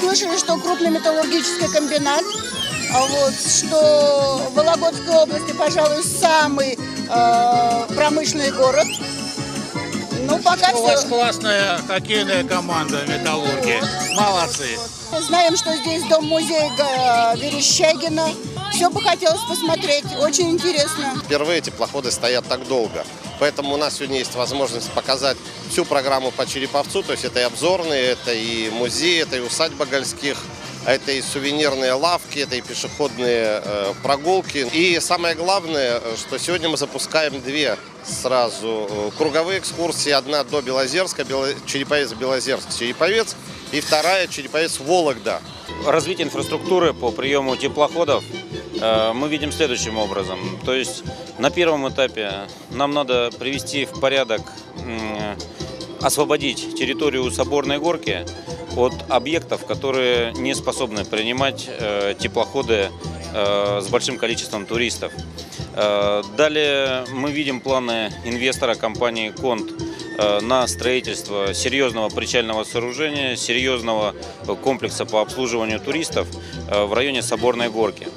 слышали, что крупный металлургический комбинат, вот, что в Вологодской области, пожалуй, самый промышленный город. Ну, пока У вас классная хоккейная команда «Металлурги». Молодцы. Знаем, что здесь дом-музей Верещагина. Все бы хотелось посмотреть. Очень интересно. Впервые теплоходы стоят так долго. Поэтому у нас сегодня есть возможность показать всю программу по Череповцу. То есть это и обзорные, это и музей, это и усадьба Гольских, это и сувенирные лавки, это и пешеходные прогулки. И самое главное, что сегодня мы запускаем две сразу круговые экскурсии. Одна до Белозерска, Череповец-Белозерск, Череповец, и вторая Череповец-Вологда. Развитие инфраструктуры по приему теплоходов мы видим следующим образом. То есть на первом этапе нам надо привести в порядок, освободить территорию Соборной горки от объектов, которые не способны принимать теплоходы с большим количеством туристов. Далее мы видим планы инвестора компании «Конт» на строительство серьезного причального сооружения, серьезного комплекса по обслуживанию туристов в районе Соборной горки.